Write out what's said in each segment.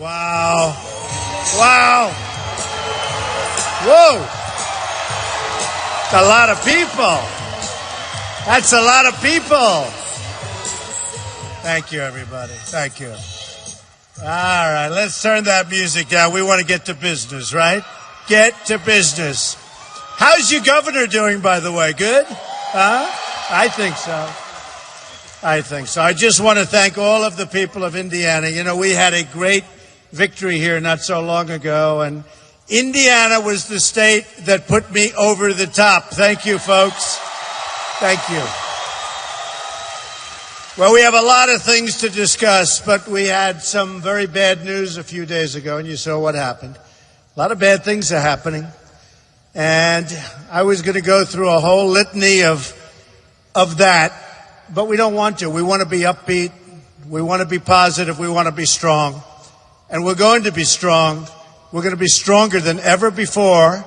Wow. Wow. Whoa. That's a lot of people. That's a lot of people. Thank you, everybody. Thank you. All right, let's turn that music down. We want to get to business, right? Get to business. How's your governor doing, by the way? Good? Huh? I think so. I think so. I just want to thank all of the people of Indiana. You know, we had a great victory here not so long ago, and Indiana was the state that put me over the top. Thank you, folks. Thank you. Well, we have a lot of things to discuss, but we had some very bad news a few days ago, and you saw what happened. A lot of bad things are happening, and I was going to go through a whole litany of that, but we don't want to. We want to be upbeat. We want to be positive. We want to be strong, and we're going to be strong. We're going to be stronger than ever before.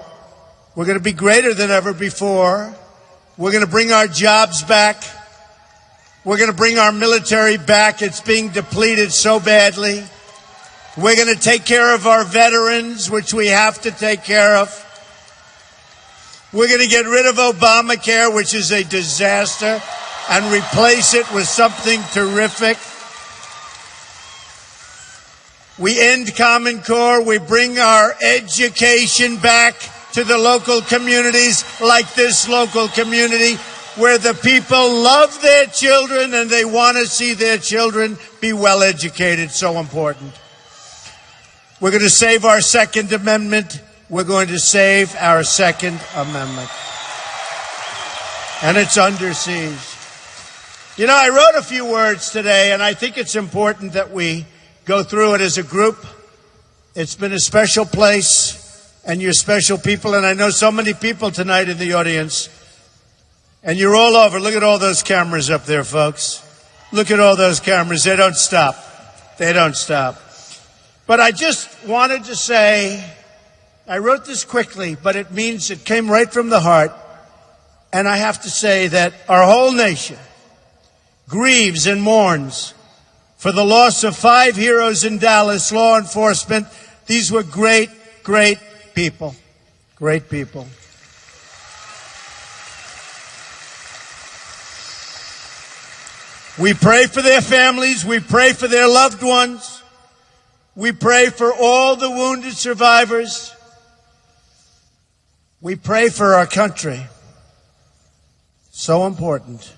We're going to be greater than ever before. We're going to bring our jobs back. We're going to bring our military back. It's being depleted so badly. We're going to take care of our veterans, which we have to take care of. We're going to get rid of Obamacare, which is a disaster, and replace it with something terrific. We end Common Core. We bring our education back to the local communities, like this local community, where the people love their children and they want to see their children be well educated. So important. We're going to save our Second Amendment. We're going to save our Second Amendment. And it's under siege. You know, I wrote a few words today, and I think it's important that we go through it as a group. It's been a special place, and you're special people, and I know so many people tonight in the audience. And you're all over. Look at all those cameras up there, folks. Look at all those cameras. They don't stop. They don't stop. But I just wanted to say, I wrote this quickly, but it means it came right from the heart. And I have to say that our whole nation grieves and mourns for the loss of 5 heroes in Dallas, law enforcement. These were great, great people. Great people. We pray for their families. We pray for their loved ones. We pray for all the wounded survivors. We pray for our country. So important.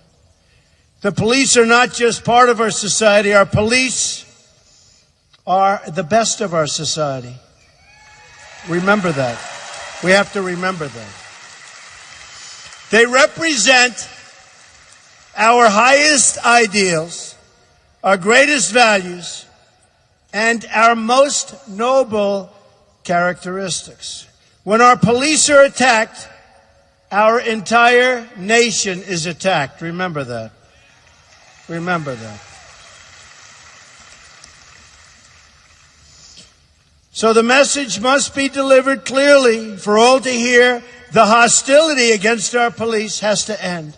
The police are not just part of our society. Our police are the best of our society. Remember that. We have to remember that. They represent our highest ideals, our greatest values, and our most noble characteristics. When our police are attacked, our entire nation is attacked. Remember that. Remember that. So the message must be delivered clearly for all to hear. The hostility against our police has to end.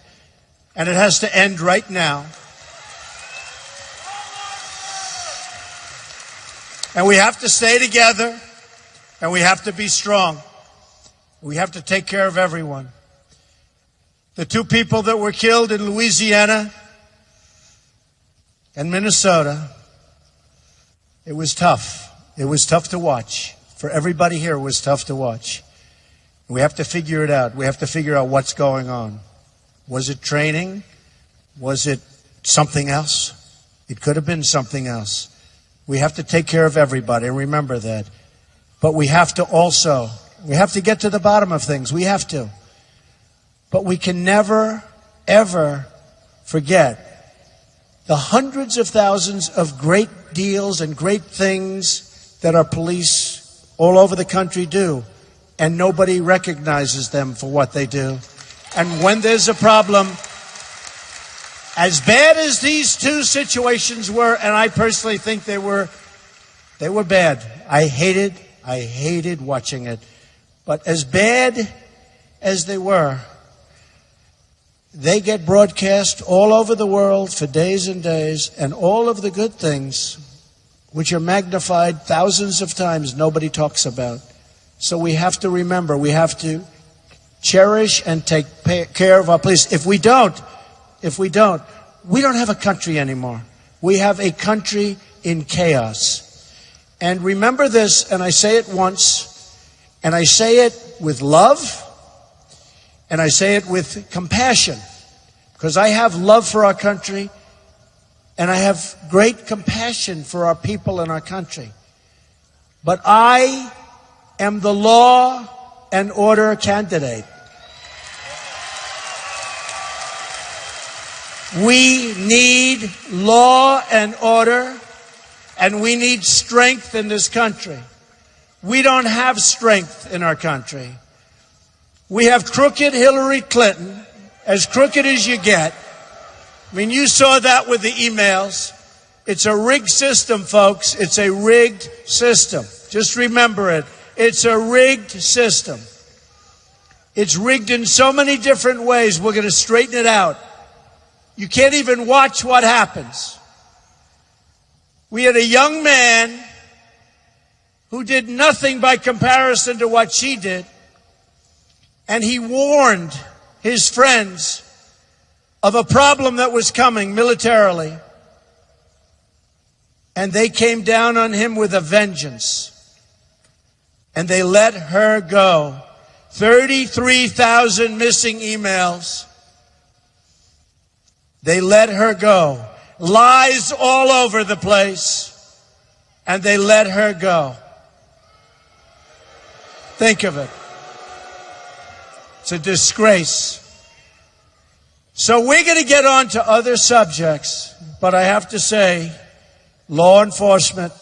And it has to end right now. And we have to stay together. And we have to be strong. We have to take care of everyone. The 2 people that were killed in Louisiana and Minnesota, it was tough. It was tough to watch. For everybody here, it was tough to watch. We have to figure it out. We have to figure out what's going on. Was it training? Was it something else? It could have been something else. We have to take care of everybody. Remember that. But we have to get to the bottom of things. We have to. But we can never, ever forget the hundreds of thousands of great deals and great things that our police all over the country do. And nobody recognizes them for what they do. And when there's a problem, as bad as these 2 situations were, and I personally think they were bad. I hated watching it. But as bad as they were, they get broadcast all over the world for days and days, and all of the good things which are magnified thousands of times, nobody talks about. So we have to remember, we have to cherish and take care of our police. If we don't, we don't have a country anymore. We have a country in chaos. And remember this, and I say it once, and I say it with love, and I say it with compassion, because I have love for our country, and I have great compassion for our people in our country. But I am the law and order candidate. We need law and order, and we need strength in this country. We don't have strength in our country. We have crooked Hillary Clinton, as crooked as you get. I mean, you saw that with the emails. It's a rigged system, folks. It's a rigged system. Just remember it. It's a rigged system. It's rigged in so many different ways. We're going to straighten it out. You can't even watch what happens. We had a young man who did nothing by comparison to what she did, and he warned his friends of a problem that was coming militarily, and they came down on him with a vengeance, and they let her go. 33,000 missing emails. They let her go. Lies all over the place, and they let her go. Think of it. It's a disgrace. So we're going to get on to other subjects, but I have to say, law enforcement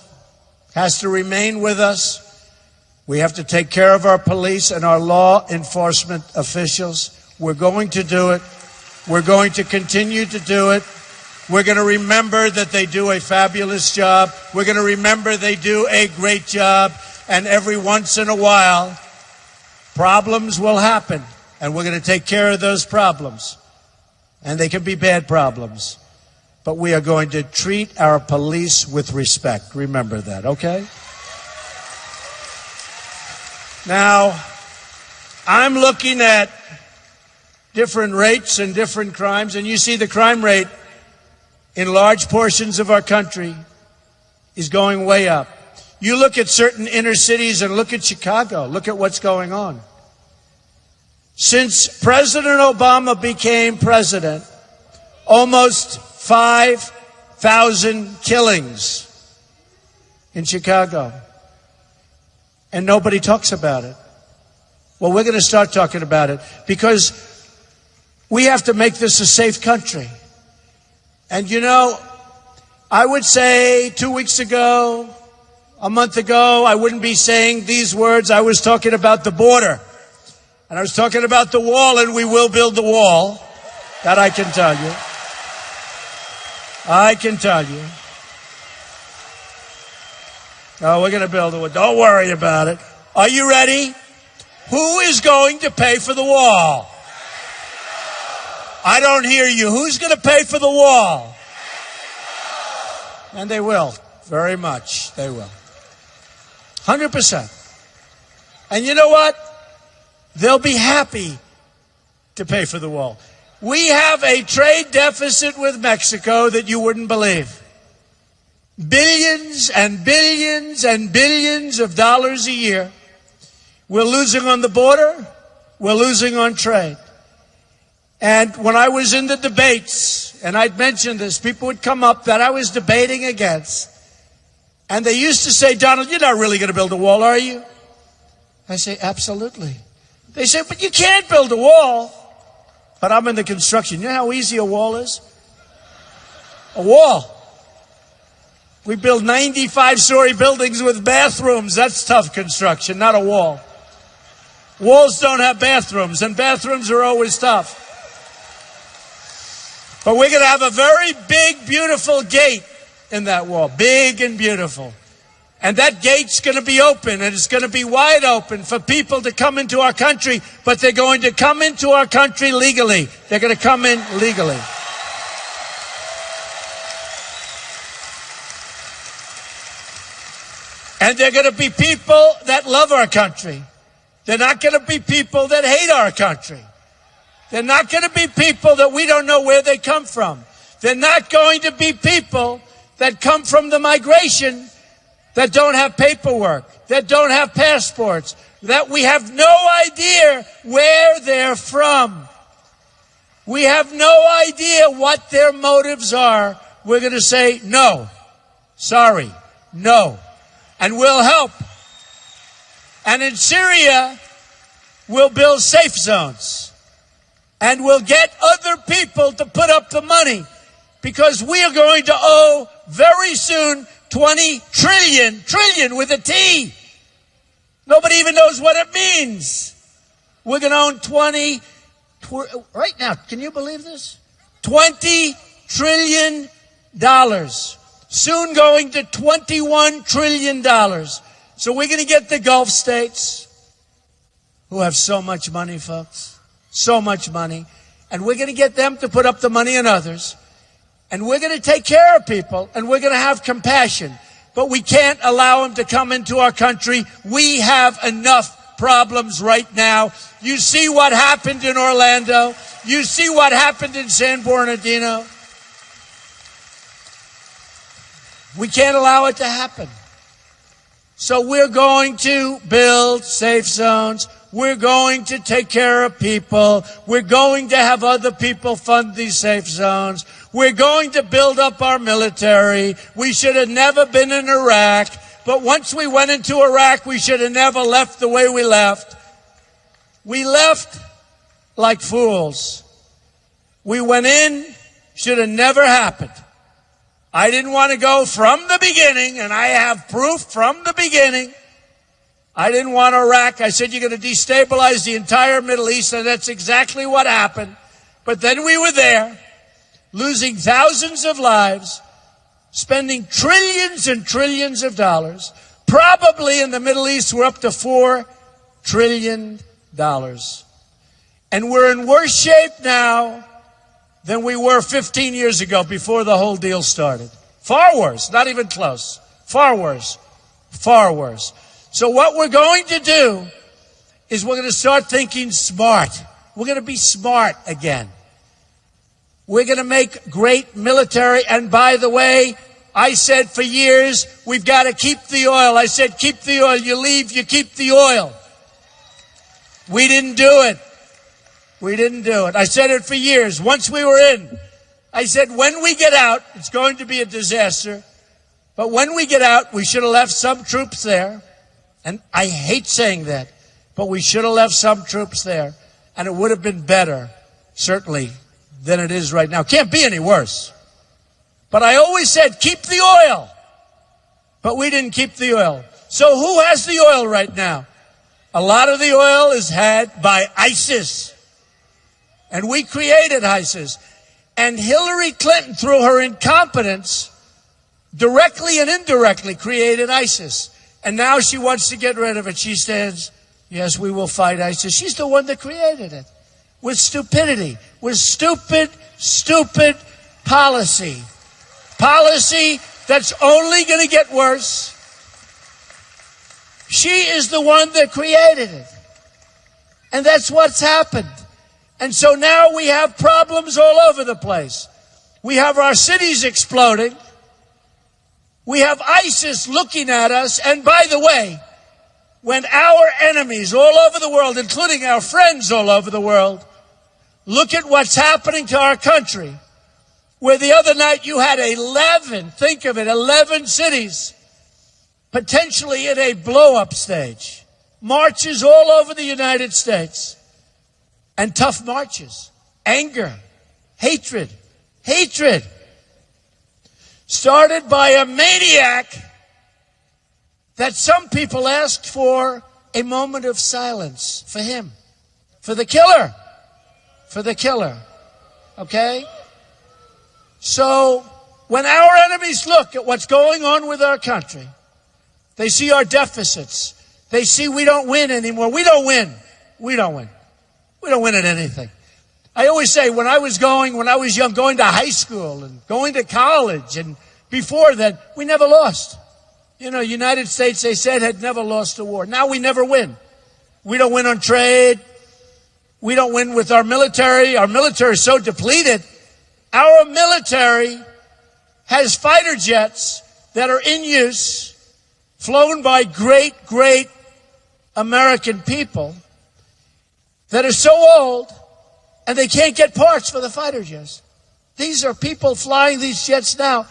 has to remain with us. We have to take care of our police and our law enforcement officials. We're going to do it. We're going to continue to do it. We're going to remember that they do a fabulous job. We're going to remember they do a great job. And every once in a while, problems will happen. And we're going to take care of those problems. And they can be bad problems. But we are going to treat our police with respect. Remember that, okay? Now, I'm looking at different rates and different crimes, and you see the crime rate in large portions of our country is going way up. You look at certain inner cities and look at Chicago. Look at what's going on. Since President Obama became president, almost 5,000 killings in Chicago. And nobody talks about it. Well, we're going to start talking about it because we have to make this a safe country. And you know, I would say 2 weeks ago, a month ago, I wouldn't be saying these words. I was talking about the border. And I was talking about the wall, and we will build the wall. That I can tell you. I can tell you. Oh, we're going to build the wall. Don't worry about it. Are you ready? Who is going to pay for the wall? I don't hear you. Who's going to pay for the wall? And they will. Very much. They will. 100%. And you know what? They'll be happy to pay for the wall. We have a trade deficit with Mexico that you wouldn't believe. Billions and billions and billions of dollars a year. We're losing on the border. We're losing on trade. And when I was in the debates, and I'd mentioned this, people would come up that I was debating against. And they used to say, Donald, you're not really going to build a wall, are you? I say, absolutely. They say, but you can't build a wall. But I'm in the construction. You know how easy a wall is? A wall. We build 95-story buildings with bathrooms. That's tough construction, not a wall. Walls don't have bathrooms, and bathrooms are always tough. But we're going to have a very big, beautiful gate in that wall. Big and beautiful. And that gate's going to be open, and it's going to be wide open for people to come into our country, but they're going to come into our country legally. They're going to come in legally. And they're going to be people that love our country. They're not going to be people that hate our country. They're not going to be people that we don't know where they come from. They're not going to be people that come from the migration that don't have paperwork, that don't have passports, that we have no idea where they're from. We have no idea what their motives are. We're going to say, no, sorry, no. And we'll help. And in Syria, we'll build safe zones. And we'll get other people to put up the money. Because we are going to owe very soon 20 trillion with a T. Nobody even knows what it means. We're going to own right now, can you believe this? $20 trillion. Soon going to $21 trillion. So we're going to get the Gulf states, who have so much money, folks, so much money, and we're going to get them to put up the money and others, and we're going to take care of people, and we're going to have compassion, but we can't allow them to come into our country. We have enough problems right now. You see what happened in Orlando. You see what happened in San Bernardino. We can't allow it to happen. So we're going to build safe zones. We're going to take care of people. We're going to have other people fund these safe zones. We're going to build up our military. We should have never been in Iraq. But once we went into Iraq, we should have never left the way we left. We left like fools. We went in, should have never happened. I didn't want to go from the beginning, and I have proof from the beginning. I didn't want Iraq. I said, you're going to destabilize the entire Middle East, and that's exactly what happened. But then we were there, losing thousands of lives, spending trillions and trillions of dollars. Probably in the Middle East, we're up to $4 trillion. And we're in worse shape now than we were 15 years ago before the whole deal started. Far worse, not even close. Far worse, far worse. So what we're going to do is we're going to start thinking smart. We're going to be smart again. We're going to make great military. And by the way, I said for years, we've got to keep the oil. I said, keep the oil. You leave, you keep the oil. We didn't do it. We didn't do it. I said it for years. Once we were in, I said, when we get out, it's going to be a disaster. But when we get out, we should have left some troops there. And I hate saying that, but we should have left some troops there. And it would have been better, certainly, than it is right now. Can't be any worse. But I always said, keep the oil. But we didn't keep the oil. So who has the oil right now? A lot of the oil is had by ISIS. And we created ISIS. And Hillary Clinton, through her incompetence, directly and indirectly created ISIS. And now she wants to get rid of it. She says, yes, we will fight ISIS. She's the one that created it. With stupidity. With stupid policy. Policy that's only going to get worse. She is the one that created it. And that's what's happened. And so now we have problems all over the place. We have our cities exploding. We have ISIS looking at us. And by the way, when our enemies all over the world, including our friends all over the world, look at what's happening to our country, where the other night you had 11, think of it, 11 cities potentially in a blow-up stage. Marches all over the United States. And tough marches. Anger. Hatred. Started by a maniac that some people asked for a moment of silence for him. For the killer. Okay? So, when our enemies look at what's going on with our country, they see our deficits. They see we don't win anymore. We don't win. We don't win at anything. I always say when I was young, going to high school and going to college, and before that, we never lost. You know, United States, they said, had never lost a war. Now we never win. We don't win on trade. We don't win with our military. Our military is so depleted. Our military has fighter jets that are in use, flown by great, great American people that are so old, and they can't get parts for the fighter jets. These are people flying these jets now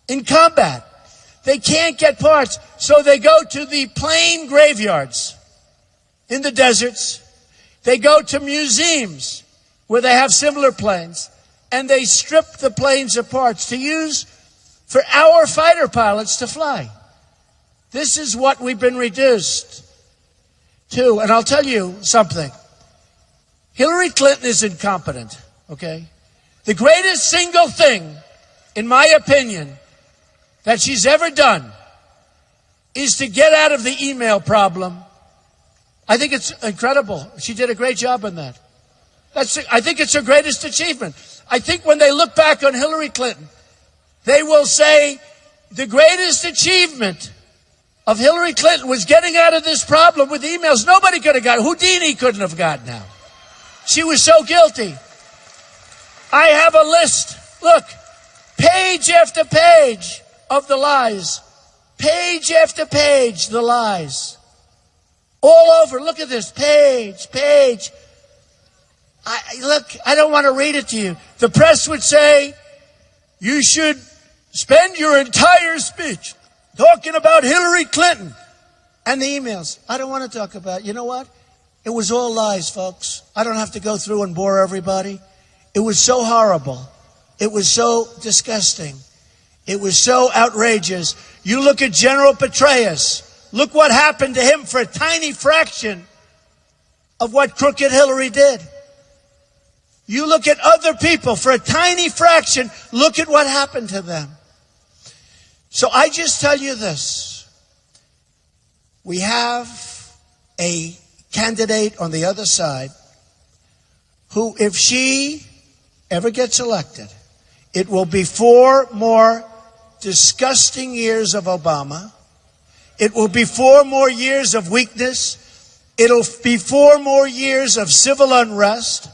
in combat. They can't get parts, so they go to the plane graveyards in the deserts. They go to museums where they have similar planes, and they strip the planes of parts to use for our fighter pilots to fly. This is what we've been reduced to. And I'll tell you something. Hillary Clinton is incompetent, okay? The greatest single thing, in my opinion, that she's ever done is to get out of the email problem. I think it's incredible. She did a great job on that. I think it's her greatest achievement. I think when they look back on Hillary Clinton, they will say the greatest achievement of Hillary Clinton was getting out of this problem with emails. Nobody could have gotten. Houdini couldn't have gotten out. She was so guilty. I have a list. Look, page after page of the lies. Page after page, the lies. All over. Look at this. Page. I don't want to read it to you. The press would say, you should spend your entire speech talking about Hillary Clinton and the emails. I don't want to talk about it. You know what? It was all lies, folks. I don't have to go through and bore everybody. It was so horrible. It was so disgusting. It was so outrageous. You look at General Petraeus. Look what happened to him for a tiny fraction of what crooked Hillary did. You look at other people for a tiny fraction. Look at what happened to them. So I just tell you this. We have a candidate on the other side who, if she ever gets elected, it will be 4 more disgusting years of Obama. It will be 4 more years of weakness. It'll be 4 more years of civil unrest.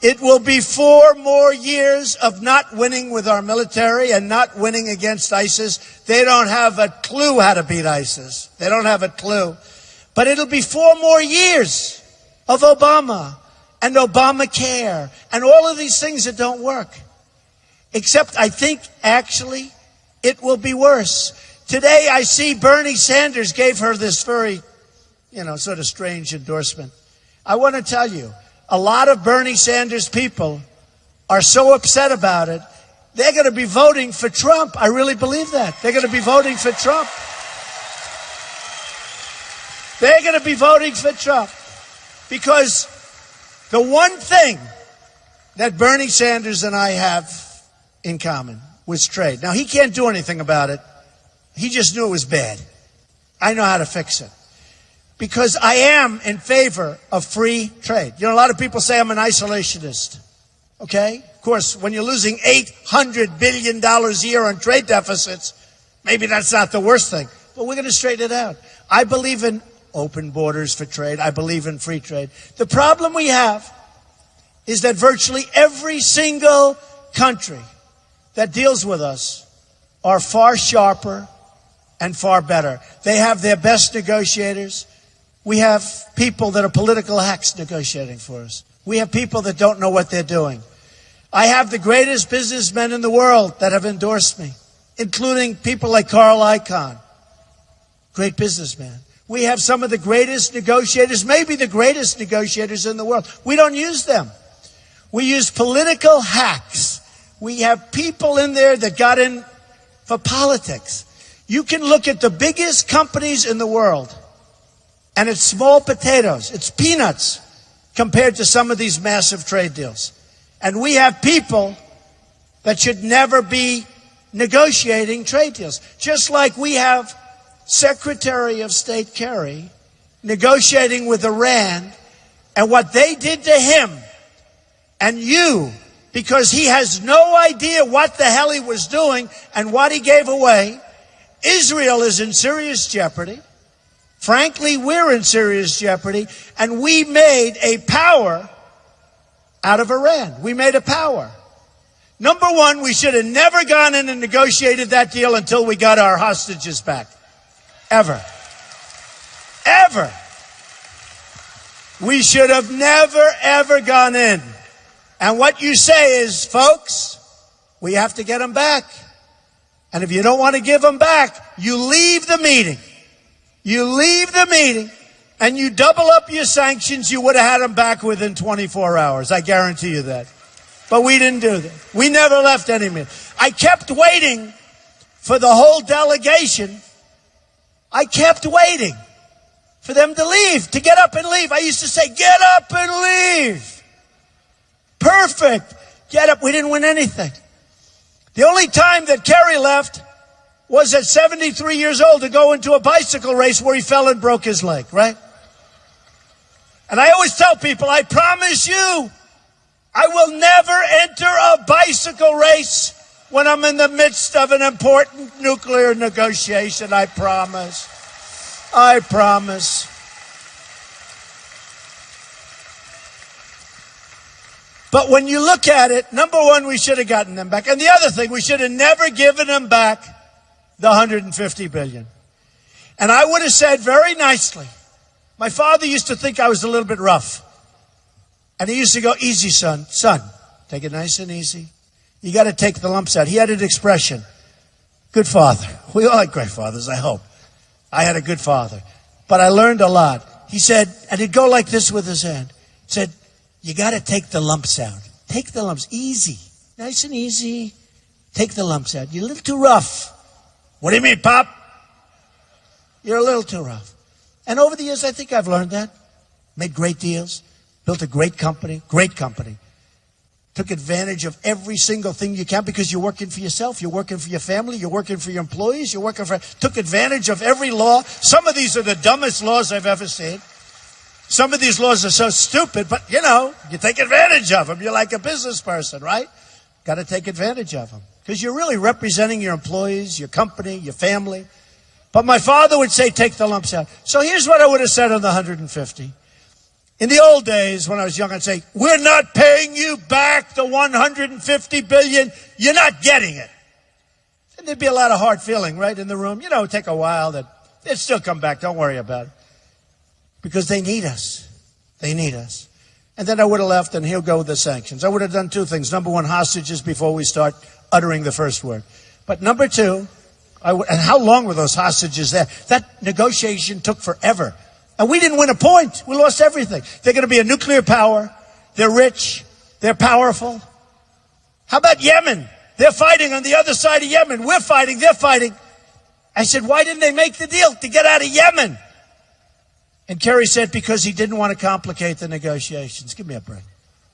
It will be 4 more years of not winning with our military and not winning against ISIS. They don't have a clue how to beat ISIS. They don't have a clue. But it'll be 4 more years of Obama and Obamacare and all of these things that don't work. Except I think actually it will be worse. Today I see Bernie Sanders gave her this very, sort of strange endorsement. I want to tell you, a lot of Bernie Sanders people are so upset about it, they're going to be voting for Trump. I really believe that. They're going to be voting for Trump. They're going to be voting for Trump. Because the one thing that Bernie Sanders and I have in common was trade. Now, he can't do anything about it. He just knew it was bad. I know how to fix it. Because I am in favor of free trade. A lot of people say I'm an isolationist. Okay? Of course, when you're losing $800 billion a year on trade deficits, maybe that's not the worst thing. But we're going to straighten it out. I believe in open borders for trade. I believe in free trade. The problem we have is that virtually every single country that deals with us are far sharper and far better. They have their best negotiators. We have people that are political hacks negotiating for us. We have people that don't know what they're doing. I have the greatest businessmen in the world that have endorsed me, including people like Carl Icahn, great businessman. We have some of the greatest negotiators, maybe the greatest negotiators in the world. We don't use them. We use political hacks. We have people in there that got in for politics. You can look at the biggest companies in the world, and it's small potatoes. It's peanuts compared to some of these massive trade deals. And we have people that should never be negotiating trade deals. Just like we have Secretary of State Kerry negotiating with Iran, and what they did to him and you, because he has no idea what the hell he was doing and what he gave away, Israel is in serious jeopardy. Frankly, we're in serious jeopardy. And we made a power out of Iran. We made a power. Number one, we should have never gone in and negotiated that deal until we got our hostages back. Ever. Ever. We should have never, ever gone in. And what you say is, folks, we have to get them back. And if you don't want to give them back, you leave the meeting. You leave the meeting and you double up your sanctions. You would have had them back within 24 hours. I guarantee you that. But we didn't do that. We never left any meeting. I kept waiting for the whole delegation. I kept waiting for them to leave, to get up and leave. I used to say, get up and leave. Perfect. Get up. We didn't win anything. The only time that Kerry left was at 73 years old to go into a bicycle race where he fell and broke his leg, right? And I always tell people, I promise you, I will never enter a bicycle race when I'm in the midst of an important nuclear negotiation. I promise. I promise. But when you look at it, number one, we should have gotten them back. And the other thing, we should have never given them back the $150 billion. And I would have said very nicely, my father used to think I was a little bit rough. And he used to go, easy, son. Son, take it nice and easy. You got to take the lumps out. He had an expression. Good father. We all had great fathers, I hope. I had a good father. But I learned a lot. He said, and he'd go like this with his hand. He said, you got to take the lumps out. Take the lumps. Easy. Nice and easy. Take the lumps out. You're a little too rough. What do you mean, Pop? You're a little too rough. And over the years, I think I've learned that. Made great deals. Built a great company. Great company. Took advantage of every single thing you can because you're working for yourself. You're working for your family. You're working for your employees. You're working for... Took advantage of every law. Some of these are the dumbest laws I've ever seen. Some of these laws are so stupid, but, you know, you take advantage of them. You're like a business person, right? Got to take advantage of them. Because you're really representing your employees, your company, your family. But my father would say, take the lumps out. So here's what I would have said on the 150. In the old days, when I was young, I'd say, we're not paying you back the 150 billion. You're not getting it. And there'd be a lot of hard feeling, right, in the room. You know, it'd take a while. They'd still come back. Don't worry about it. Because they need us. They need us. And then I would have left and he'll go with the sanctions. I would have done two things. Number one, hostages before we start uttering the first word. But number two, and how long were those hostages there? That negotiation took forever. And we didn't win a point. We lost everything. They're going to be a nuclear power. They're rich. They're powerful. How about Yemen? They're fighting on the other side of Yemen. We're fighting. They're fighting. I said, why didn't they make the deal to get out of Yemen? And Kerry said, because he didn't want to complicate the negotiations. Give me a break.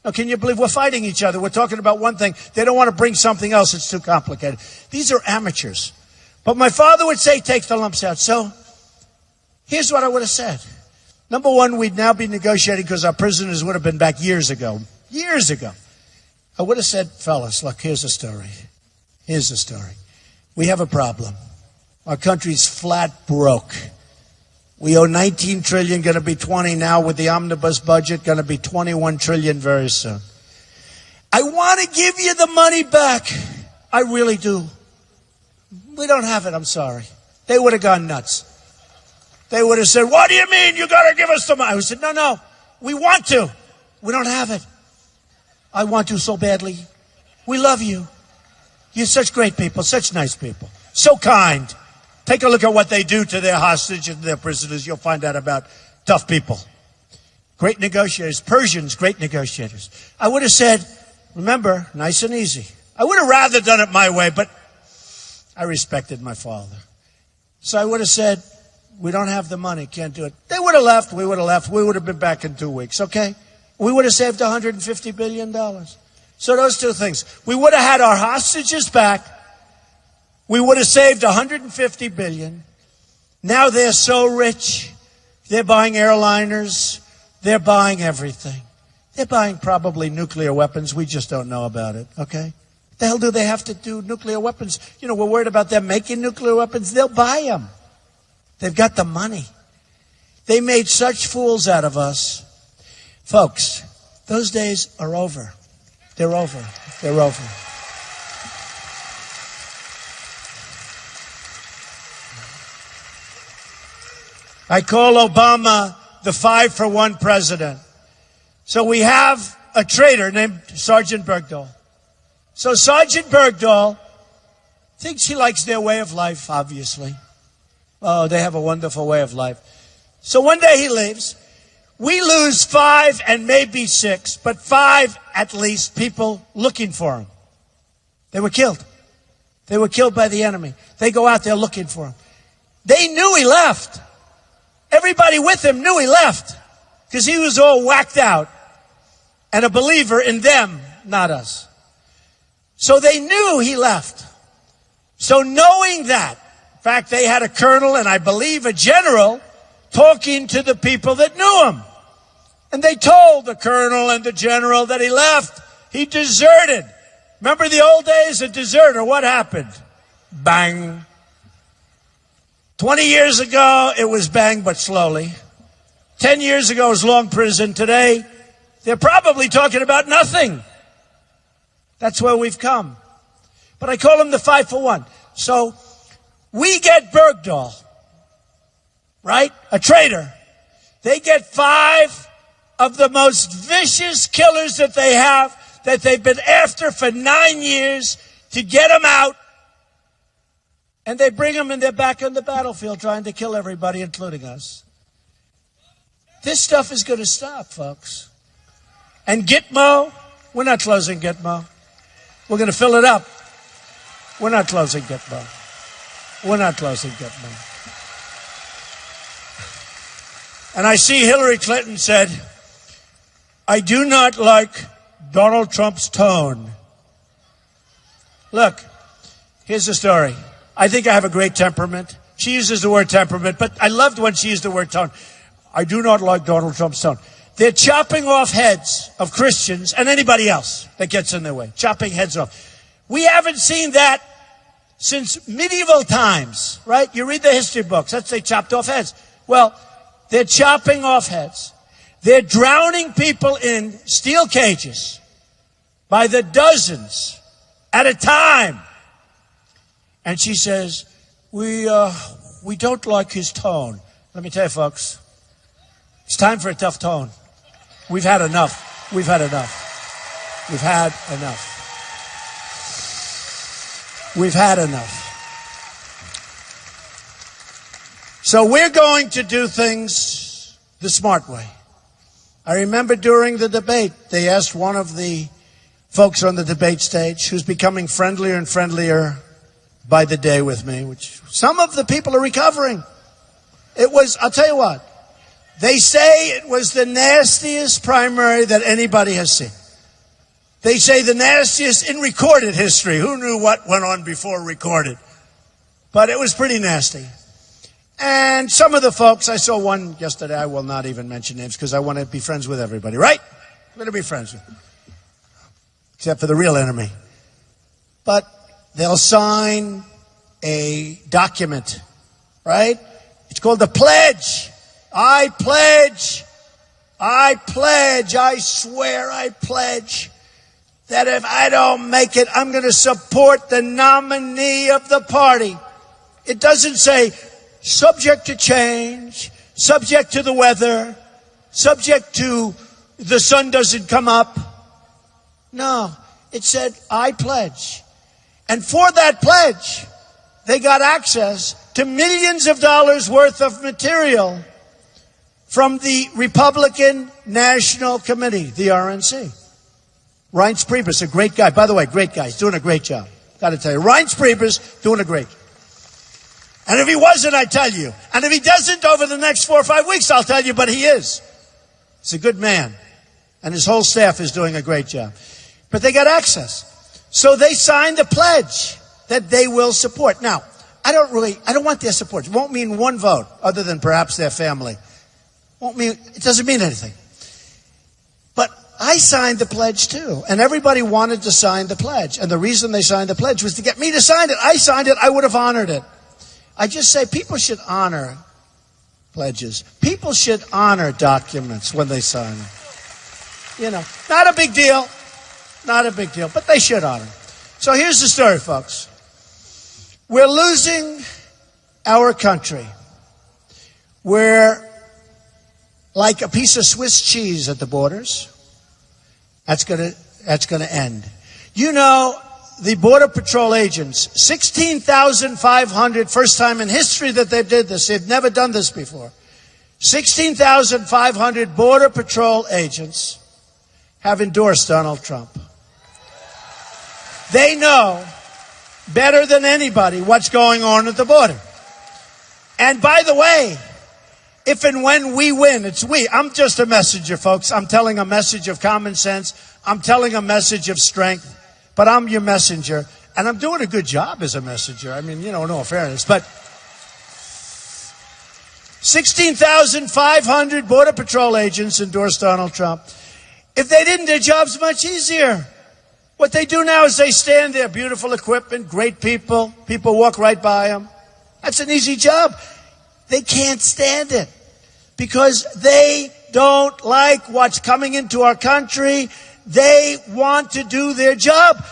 Now, can you believe we're fighting each other? We're talking about one thing. They don't want to bring something else. It's too complicated. These are amateurs. But my father would say, take the lumps out. So here's what I would have said. Number one, we'd now be negotiating because our prisoners would have been back years ago. Years ago. I would have said, fellas, look, here's the story. Here's the story. We have a problem. Our country's flat broke. We owe 19 trillion, going to be 20 now with the omnibus budget, going to be 21 trillion very soon. I want to give you the money back. I really do. We don't have it, I'm sorry. They would have gone nuts. They would have said, what do you mean you got to give us the money? I said, no, we want to. We don't have it. I want to so badly. We love you. You're such great people, such nice people, so kind. Take a look at what they do to their hostages and their prisoners. You'll find out about tough people. Great negotiators. Persians, great negotiators. I would have said, remember, nice and easy. I would have rather done it my way, but I respected my father. So I would have said, we don't have the money, can't do it. They would have left, we would have left. We would have been back in 2 weeks, okay? We would have saved $150 billion. So those two things. We would have had our hostages back. We would have saved $150 billion. Now they're so rich. They're buying airliners. They're buying everything. They're buying probably nuclear weapons. We just don't know about it, okay? What the hell do they have to do nuclear weapons? You know, we're worried about them making nuclear weapons. They'll buy them. They've got the money. They made such fools out of us. Folks, those days are over. They're over. They're over. I call Obama the 5-for-1 president. So we have a traitor named Sergeant Bergdahl. So Sergeant Bergdahl thinks he likes their way of life, obviously. Oh, they have a wonderful way of life. So one day he leaves. We lose 5 and maybe 6, but 5 at least people looking for him. They were killed. They were killed by the enemy. They go out there looking for him. They knew he left. Everybody with him knew he left because he was all whacked out and a believer in them, not us. So they knew he left. So knowing that, in fact, they had a colonel and I believe a general talking to the people that knew him. And they told the colonel and the general that he left. He deserted. Remember the old days, a deserter, what happened? Bang. 20 years ago, it was bang, but slowly. 10 years ago, it was long prison. Today, they're probably talking about nothing. That's where we've come. But I call him the 5-for-1. So we get Bergdahl, right? A traitor. They get 5 of the most vicious killers that they have, that they've been after for 9 years to get them out. And they bring them and they're back on the battlefield trying to kill everybody, including us. This stuff is going to stop, folks. And Gitmo, we're not closing Gitmo. We're going to fill it up. We're not closing Gitmo. We're not closing Gitmo. And I see Hillary Clinton said, I do not like Donald Trump's tone. Look, here's the story. I think I have a great temperament. She uses the word temperament, but I loved when she used the word tone. I do not like Donald Trump's tone. They're chopping off heads of Christians and anybody else that gets in their way. Chopping heads off. We haven't seen that since medieval times, right? You read the history books. They chopped off heads. Well, they're chopping off heads. They're drowning people in steel cages by the dozens at a time. And she says, we don't like his tone. Let me tell you, folks, it's time for a tough tone. We've had enough. We've had enough. We've had enough. We've had enough. So we're going to do things the smart way. I remember during the debate, they asked one of the folks on the debate stage, who's becoming friendlier and friendlier by the day with me, which some of the people are recovering. It was, I'll tell you what, they say it was the nastiest primary that anybody has seen. They say the nastiest in recorded history. Who knew what went on before recorded? But it was pretty nasty. And some of the folks, I saw one yesterday, I will not even mention names because I want to be friends with everybody, right? I'm going to be friends with them. Except for the real enemy. But they'll sign a document, right? It's called the pledge. I pledge, I swear I pledge that if I don't make it, I'm going to support the nominee of the party. It doesn't say subject to change, subject to the weather, subject to the sun doesn't come up. No, it said, I pledge. And for that pledge, they got access to millions of dollars worth of material from the Republican National Committee, the RNC. Reince Priebus, a great guy. By the way, great guy. He's doing a great job. Got to tell you. Reince Priebus, doing a great job. And if he wasn't, I tell you. And if he doesn't over the next 4 or 5 weeks, I'll tell you, but he is. He's a good man. And his whole staff is doing a great job. But they got access. So they signed a pledge that they will support. Now, I don't want their support. It won't mean one vote other than perhaps their family. It doesn't mean anything. But I signed the pledge too. And everybody wanted to sign the pledge. And the reason they signed the pledge was to get me to sign it. I signed it. I would have honored it. I just say people should honor pledges. People should honor documents when they sign them. You know, not a big deal. Not a big deal. But they should honor. So here's the story, folks. We're losing our country. We're like a piece of Swiss cheese at the borders. That's going to end. You know, the Border Patrol agents, 16,500, first time in history that they did this. They've never done this before. 16,500 Border Patrol agents have endorsed Donald Trump. They know better than anybody what's going on at the border. And by the way, if and when we win, it's we. I'm just a messenger, folks. I'm telling a message of common sense. I'm telling a message of strength. But I'm your messenger. And I'm doing a good job as a messenger. I mean, you know, in all fairness. But 16,500 Border Patrol agents endorsed Donald Trump. If they didn't, their job's much easier. What they do now is they stand there, beautiful equipment, great people. People walk right by them. That's an easy job. They can't stand it because they don't like what's coming into our country. They want to do their job.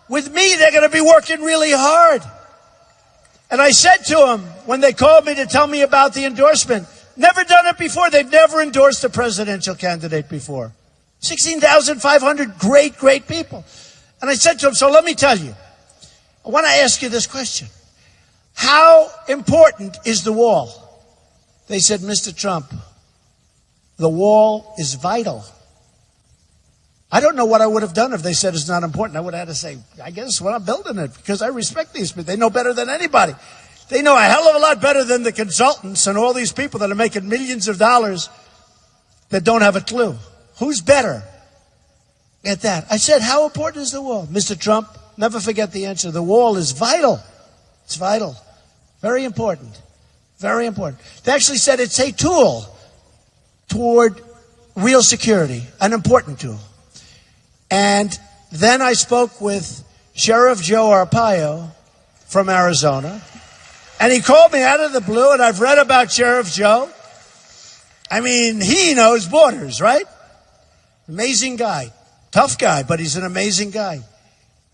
With me, they're going to be working really hard. And I said to them when they called me to tell me about the endorsement, never done it before. They've never endorsed a presidential candidate before. 16,500 great, great people. And I said to them, so let me tell you, I want to ask you this question. How important is the wall? They said, Mr. Trump, the wall is vital. I don't know what I would have done if they said it's not important. I would have had to say, I guess well, I'm building it because I respect these people. They know better than anybody. They know a hell of a lot better than the consultants and all these people that are making millions of dollars that don't have a clue. Who's better at that? I said, how important is the wall? Mr. Trump, never forget the answer. The wall is vital. It's vital. Very important. Very important. They actually said it's a tool toward real security, an important tool. And then I spoke with Sheriff Joe Arpaio from Arizona, and he called me out of the blue, and I've read about Sheriff Joe. I mean, he knows borders, right? Amazing guy. Tough guy, but he's an amazing guy.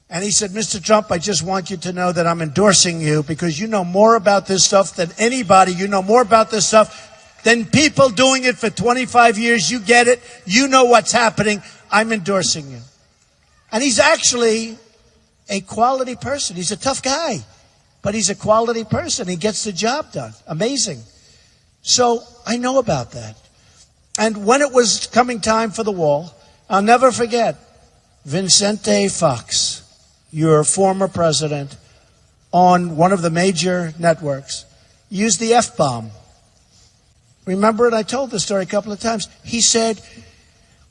And he said, Mr. Trump, I just want you to know that I'm endorsing you because you know more about this stuff than anybody. You know more about this stuff than people doing it for 25 years. You get it. You know what's happening. I'm endorsing you. And he's actually a quality person. He's a tough guy, but he's a quality person. He gets the job done. Amazing. So I know about that. And when it was coming time for the wall, I'll never forget Vicente Fox, your former president, on one of the major networks, used the F-bomb. Remember it? I told the story a couple of times. He said,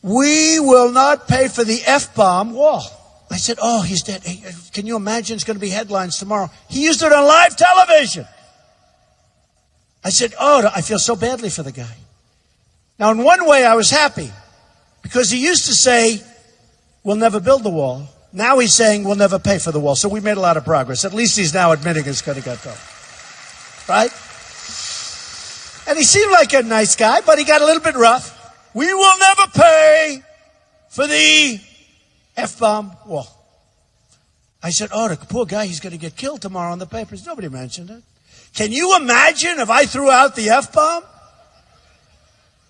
we will not pay for the F-bomb wall. I said, oh, he's dead. Hey, can you imagine? It's going to be headlines tomorrow. He used it on live television. I said, oh, I feel so badly for the guy. Now, in one way, I was happy because he used to say, we'll never build the wall. Now he's saying we'll never pay for the wall. So we made a lot of progress. At least he's now admitting it's going to get done. Right? And he seemed like a nice guy, but he got a little bit rough. We will never pay for the F-bomb wall. I said, oh, the poor guy, he's going to get killed tomorrow in the papers. Nobody mentioned it. Can you imagine if I threw out the F-bomb?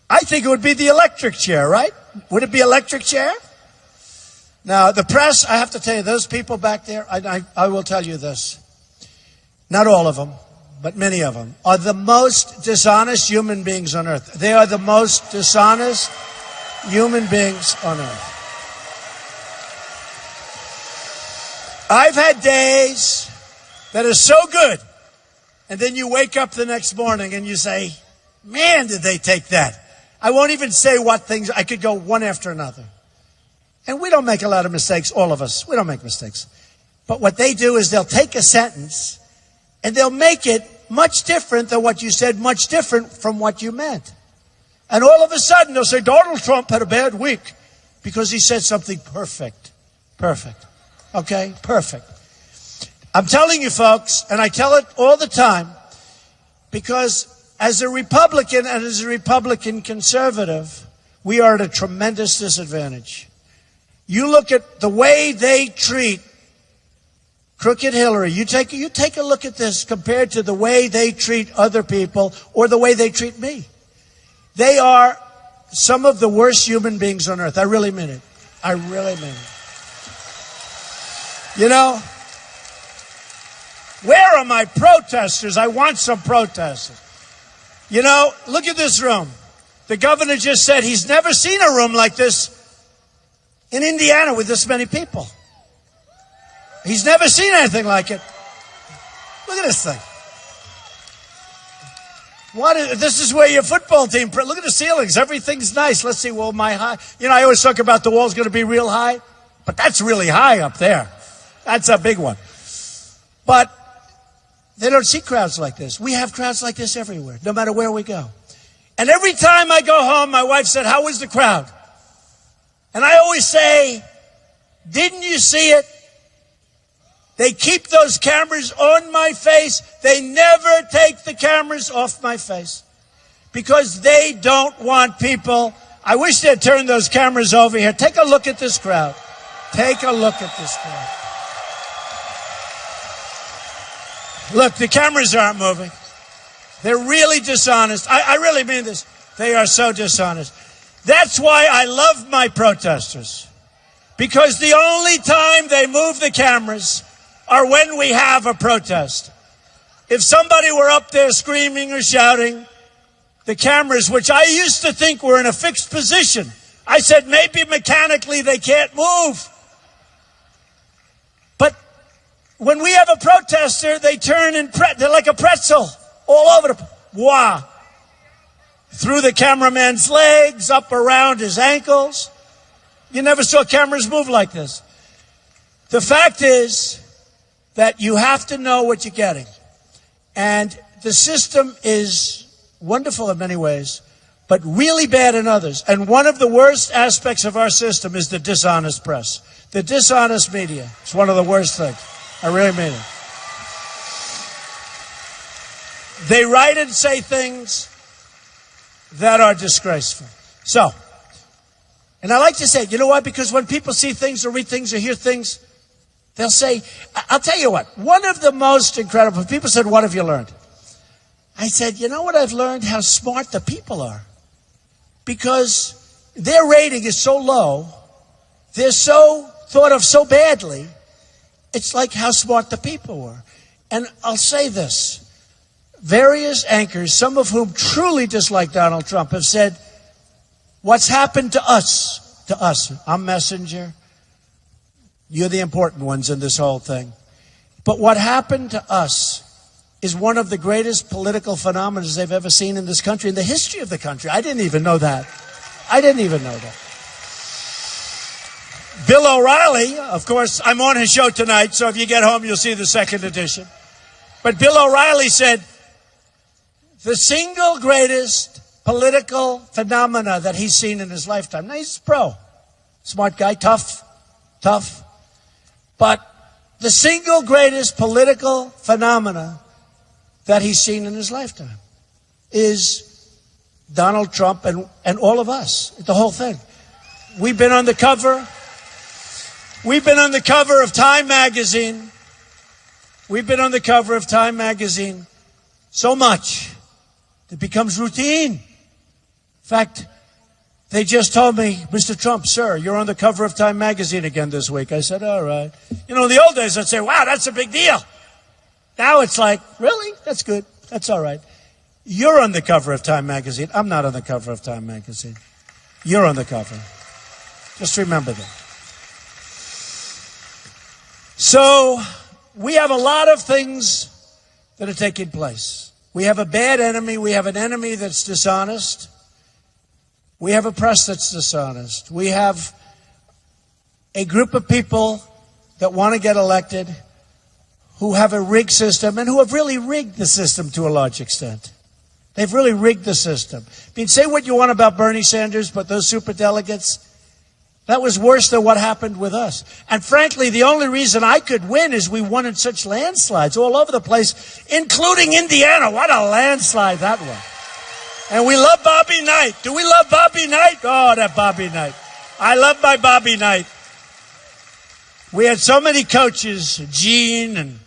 I think it would be the electric chair, right? Would it be electric chair? Now, the press, I have to tell you, those people back there, I will tell you this. Not all of them, but many of them, are the most dishonest human beings on earth. They are the most dishonest human beings on earth. I've had days that are so good, and then you wake up the next morning and you say, man, did they take that? I won't even say what things, I could go one after another. And we don't make a lot of mistakes, all of us. We don't make mistakes. But what they do is they'll take a sentence and they'll make it much different than what you said, much different from what you meant. And all of a sudden they'll say, Donald Trump had a bad week because he said something perfect. Perfect. Okay? Perfect. I'm telling you, folks, and I tell it all the time, because as a Republican and as a Republican conservative, we are at a tremendous disadvantage. You look at the way they treat crooked Hillary. You take a look at this compared to the way they treat other people or the way they treat me. They are some of the worst human beings on earth. I really mean it. I really mean it. You know, where are my protesters? I want some protesters. You know, look at this room. The governor just said he's never seen a room like this in Indiana with this many people. He's never seen anything like it. Look at this thing. This is where your football team, look at the ceilings. Everything's nice. Let's see, well, my high. You know, I always talk about the wall's going to be real high, but that's really high up there. That's a big one. But they don't see crowds like this. We have crowds like this everywhere, no matter where we go. And every time I go home, my wife said, how was the crowd? And I always say, didn't you see it? They keep those cameras on my face. They never take the cameras off my face because they don't want people. I wish they'd turn those cameras over here. Take a look at this crowd. Take a look at this crowd. Look, the cameras aren't moving. They're really dishonest. I really mean this. They are so dishonest. That's why I love my protesters. Because the only time they move the cameras are when we have a protest. If somebody were up there screaming or shouting, the cameras, which I used to think were in a fixed position, I said maybe mechanically they can't move. But when we have a protester, they turn and they're like a pretzel all over the wow. Through the cameraman's legs, up around his ankles. You never saw cameras move like this. The fact is that you have to know what you're getting. And the system is wonderful in many ways, but really bad in others. And one of the worst aspects of our system is the dishonest press. The dishonest media. It's one of the worst things. I really mean it. They write and say things that are disgraceful. So, and I like to say, you know why? Because when people see things or read things or hear things, they'll say, I'll tell you what, one of the most incredible, people said, what have you learned? I said, you know what I've learned? How smart the people are. Because their rating is so low, they're so thought of so badly, it's like how smart the people were. And I'll say this, various anchors, some of whom truly dislike Donald Trump, have said, what's happened to us, I'm messenger, you're the important ones in this whole thing. But what happened to us is one of the greatest political phenomena they've ever seen in this country, in the history of the country. I didn't even know that. Bill O'Reilly, of course, I'm on his show tonight, so if you get home, you'll see the second edition. But Bill O'Reilly said, the single greatest political phenomena that he's seen in his lifetime. Now, he's a pro, smart guy, tough. But the single greatest political phenomena that he's seen in his lifetime is Donald Trump and all of us, the whole thing. We've been on the cover of Time magazine. We've been on the cover of Time magazine so much it becomes routine. In fact, they just told me, Mr. Trump, sir, you're on the cover of Time magazine again this week. I said, all right. You know, in the old days, I'd say, wow, that's a big deal. Now it's like, really? That's good. That's all right. You're on the cover of Time magazine. I'm not on the cover of Time magazine. You're on the cover. Just remember that. So we have a lot of things that are taking place. We have a bad enemy. We have an enemy that's dishonest. We have a press that's dishonest. We have a group of people that want to get elected who have a rigged system and who have really rigged the system to a large extent. They've really rigged the system. I mean, say what you want about Bernie Sanders, but those superdelegates, That was worse than what happened with us. And frankly, the only reason I could win is we won in such landslides all over the place, including Indiana. What a landslide that was. And we love Bobby Knight. Do we love Bobby Knight? Oh, that Bobby Knight. I love my Bobby Knight. We had so many coaches, Gene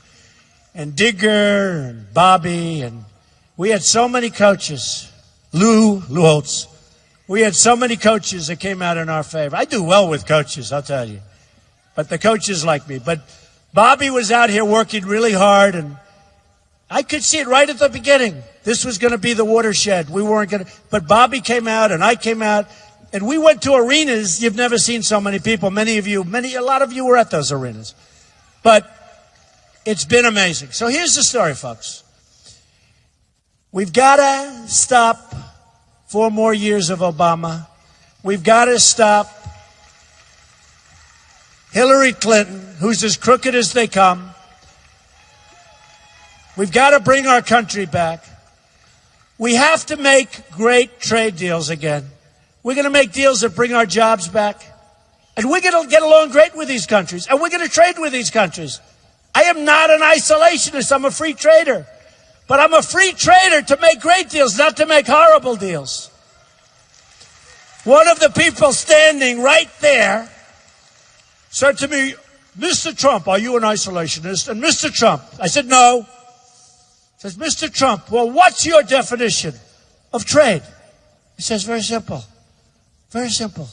and Digger and Bobby, and we had so many coaches. Lou Holtz. We had so many coaches that came out in our favor. I do well with coaches, I'll tell you. But the coaches like me. But Bobby was out here working really hard, and I could see it right at the beginning. This was going to be the watershed. We weren't going to. But Bobby came out, and I came out, and we went to arenas. You've never seen so many people. A lot of you were at those arenas. But it's been amazing. So here's the story, folks. We've got to stop 4 more years of Obama. We've got to stop Hillary Clinton, who's as crooked as they come. We've got to bring our country back. We have to make great trade deals again. We're going to make deals that bring our jobs back. And we're going to get along great with these countries. And we're going to trade with these countries. I am not an isolationist. I'm a free trader. But I'm a free trader to make great deals, not to make horrible deals. One of the people standing right there said to me, Mr. Trump, are you an isolationist? And Mr. Trump, I said, no. He says, Mr. Trump, well, what's your definition of trade? He says, very simple. Very simple.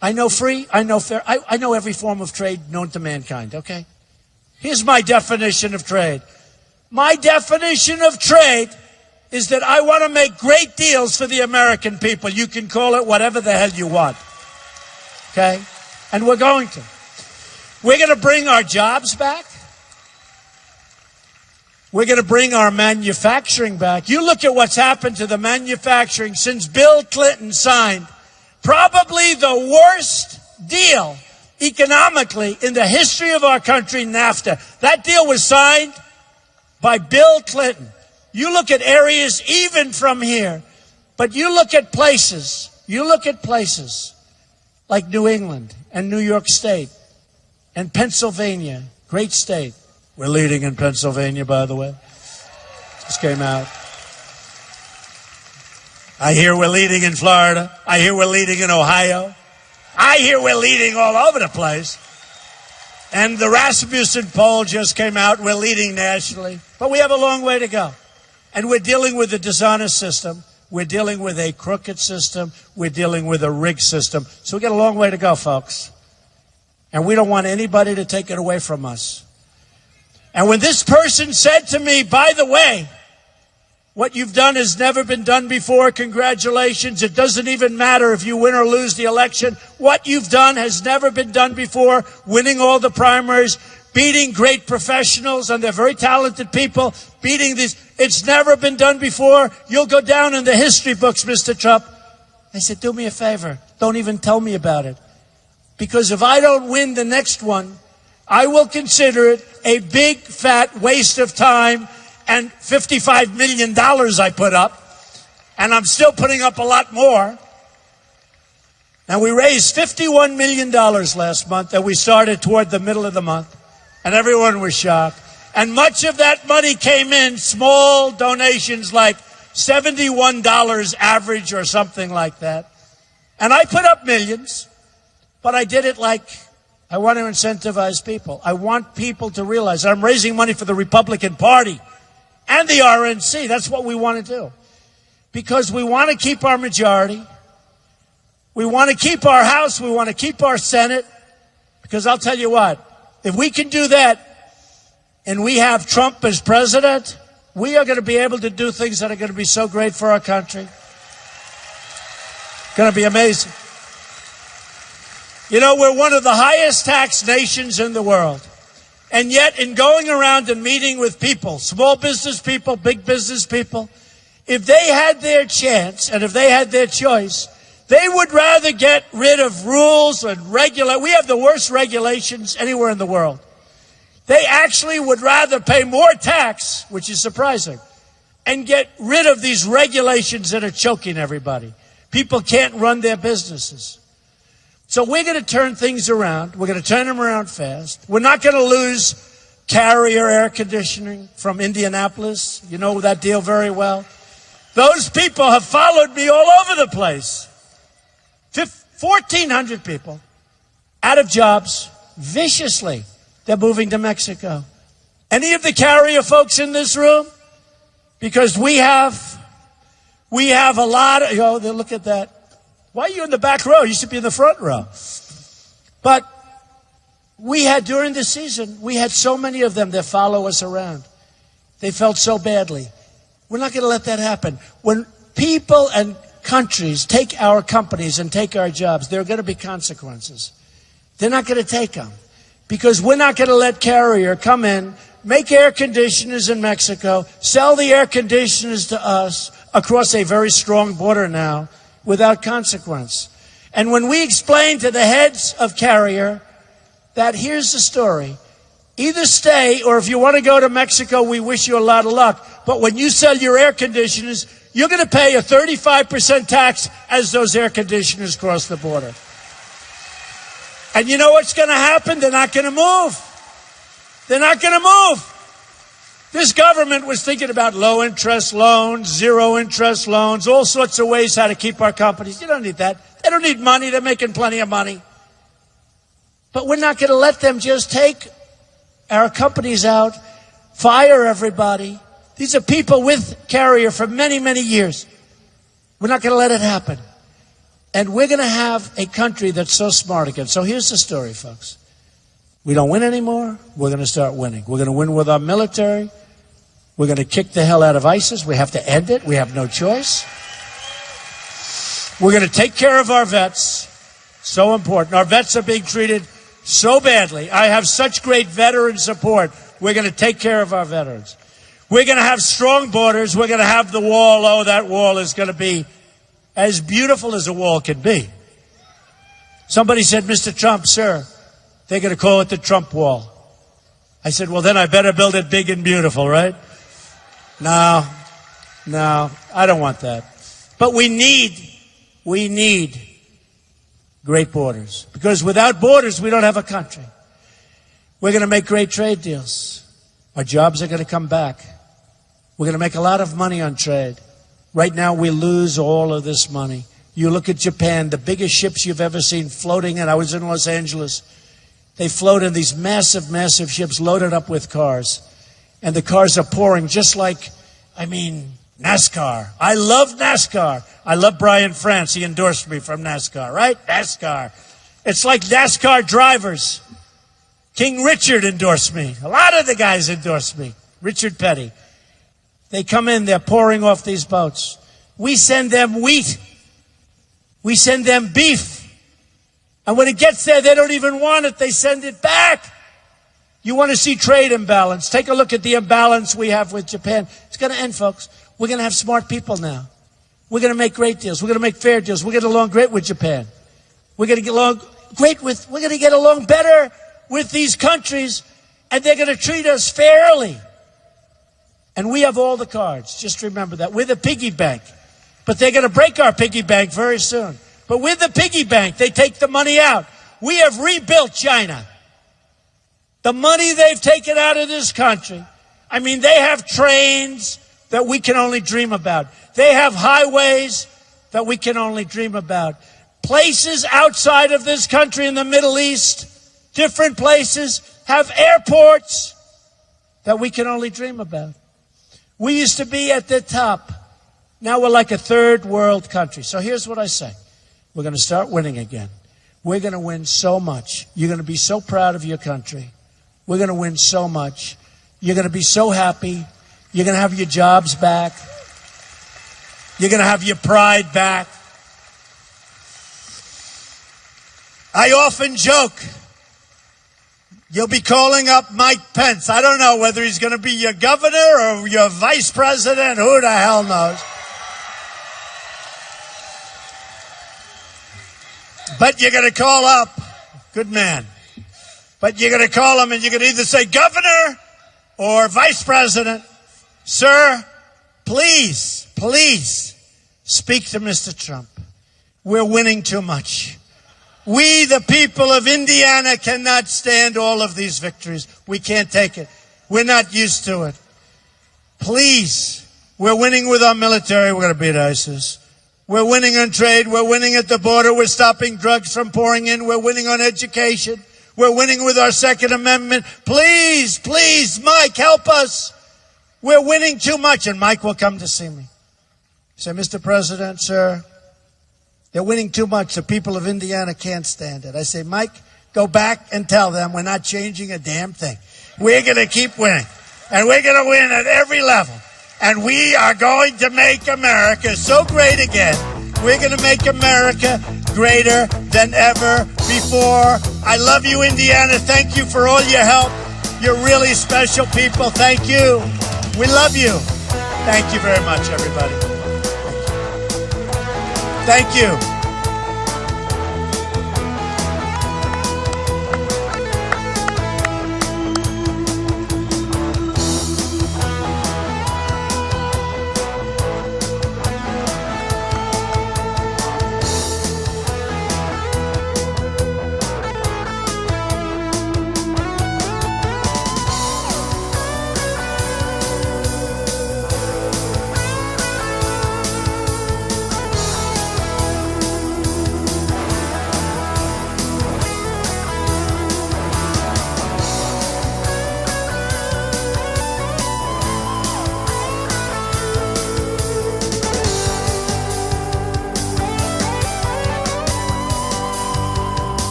I know free, I know fair, I know every form of trade known to mankind, okay? Here's my definition of trade. My definition of trade is that I want to make great deals for the American people. You can call it whatever the hell you want. Okay? And we're going to. We're going to bring our jobs back. We're going to bring our manufacturing back. You look at what's happened to the manufacturing since Bill Clinton signed probably the worst deal economically in the history of our country, NAFTA. That deal was signed by Bill Clinton. You look at areas even from here, but you look at places like New England and New York State and Pennsylvania, great state. We're leading in Pennsylvania, by the way. Just came out. I hear we're leading in Florida. I hear we're leading in Ohio. I hear we're leading all over the place. And the Rasmussen poll just came out. We're leading nationally. But we have a long way to go. And we're dealing with a dishonest system. We're dealing with a crooked system. We're dealing with a rigged system. So we got a long way to go, folks. And we don't want anybody to take it away from us. And when this person said to me, by the way, what you've done has never been done before. Congratulations. It doesn't even matter if you win or lose the election. What you've done has never been done before. Winning all the primaries, beating great professionals, and they're very talented people, beating these. It's never been done before. You'll go down in the history books, Mr. Trump. I said, do me a favor. Don't even tell me about it. Because if I don't win the next one, I will consider it a big, fat waste of time and $55 million I put up. And I'm still putting up a lot more. And we raised $51 million last month, and we started toward the middle of the month. And everyone was shocked. And much of that money came in small donations, like $71 average or something like that. And I put up millions, but I did it like I want to incentivize people. I want people to realize that I'm raising money for the Republican Party and the RNC. That's what we want to do. Because we want to keep our majority. We want to keep our House. We want to keep our Senate. Because I'll tell you what, if we can do that and we have Trump as president, we are going to be able to do things that are going to be so great for our country. Going to be amazing. You know, we're one of the highest taxed nations in the world. And yet, in going around and meeting with people, small business people, big business people, if they had their chance and if they had their choice, they would rather get rid of rules and regulate. We have the worst regulations anywhere in the world. They actually would rather pay more tax, which is surprising, and get rid of these regulations that are choking everybody. People can't run their businesses. So we're going to turn things around. We're going to turn them around fast. We're not going to lose Carrier air conditioning from Indianapolis. You know that deal very well. Those people have followed me all over the place. 1,400 people out of jobs viciously. They're moving to Mexico. Any of the Carrier folks in this room? Because we have a lot of, look at that. Why are you in the back row? You should be in the front row. But we had, during the season, we had so many of them that follow us around. They felt so badly. We're not going to let that happen. When people and countries take our companies and take our jobs, there are going to be consequences. They're not going to take them. Because we're not going to let Carrier come in, make air conditioners in Mexico, sell the air conditioners to us across a very strong border now without consequence. And when we explain to the heads of Carrier that here's the story, either stay or if you want to go to Mexico, we wish you a lot of luck. But when you sell your air conditioners, you're going to pay a 35% tax as those air conditioners cross the border. And you know what's going to happen? They're not going to move. They're not going to move. This government was thinking about low-interest loans, zero-interest loans, all sorts of ways how to keep our companies. You don't need that. They don't need money. They're making plenty of money. But we're not going to let them just take our companies out, fire everybody. These are people with Carrier for many, many years. We're not going to let it happen. And we're going to have a country that's so smart again. So here's the story, folks. We don't win anymore. We're going to start winning. We're going to win with our military. We're going to kick the hell out of ISIS. We have to end it. We have no choice. We're going to take care of our vets. So important. Our vets are being treated so badly. I have such great veteran support. We're going to take care of our veterans. We're going to have strong borders. We're going to have the wall. Oh, that wall is going to be as beautiful as a wall can be. Somebody said, Mr. Trump, sir, they're going to call it the Trump wall. I said, well, then I better build it big and beautiful, right? No, I don't want that. But we need great borders. Because without borders, we don't have a country. We're going to make great trade deals. Our jobs are going to come back. We're going to make a lot of money on trade. Right now, we lose all of this money. You look at Japan, the biggest ships you've ever seen floating in. I was in Los Angeles. They float in these massive, massive ships loaded up with cars. And the cars are pouring just like, NASCAR. I love NASCAR. I love Brian France. He endorsed me from NASCAR, right? NASCAR. It's like NASCAR drivers. King Richard endorsed me. A lot of the guys endorsed me. Richard Petty. They come in, they're pouring off these boats. We send them wheat. We send them beef. And when it gets there, they don't even want it. They send it back. You want to see trade imbalance. Take a look at the imbalance we have with Japan. It's going to end, folks. We're going to have smart people now. We're going to make great deals. We're going to make fair deals. We're going to get along great with Japan. We're going to get along better with these countries, and they're going to treat us fairly. And we have all the cards. Just remember that. We're the piggy bank. But they're going to break our piggy bank very soon. But with the piggy bank, they take the money out. We have rebuilt China. The money they've taken out of this country. They have trains that we can only dream about. They have highways that we can only dream about. Places outside of this country in the Middle East, different places, have airports that we can only dream about. We used to be at the top. Now we're like a third world country. So here's what I say. We're going to start winning again. We're going to win so much. You're going to be so proud of your country. We're going to win so much. You're going to be so happy. You're going to have your jobs back. You're going to have your pride back. I often joke, you'll be calling up Mike Pence. I don't know whether he's going to be your governor or your vice president. Who the hell knows? But you're going to call up, good man, but you're going to call him and you're going to either say governor or vice president. Sir, please speak to Mr. Trump. We're winning too much. We, the people of Indiana, cannot stand all of these victories. We can't take it. We're not used to it. Please, we're winning with our military. We're going to beat ISIS. We're winning on trade. We're winning at the border. We're stopping drugs from pouring in. We're winning on education. We're winning with our Second Amendment. Please, please, Mike, help us. We're winning too much. And Mike will come to see me. Say, Mr. President, sir, they're winning too much. The people of Indiana can't stand it. I say, Mike, go back and tell them we're not changing a damn thing. We're going to keep winning. And we're going to win at every level. And we are going to make America so great again. We're going to make America greater than ever before. I love you, Indiana. Thank you for all your help. You're really special people. Thank you. We love you. Thank you very much, everybody. Thank you.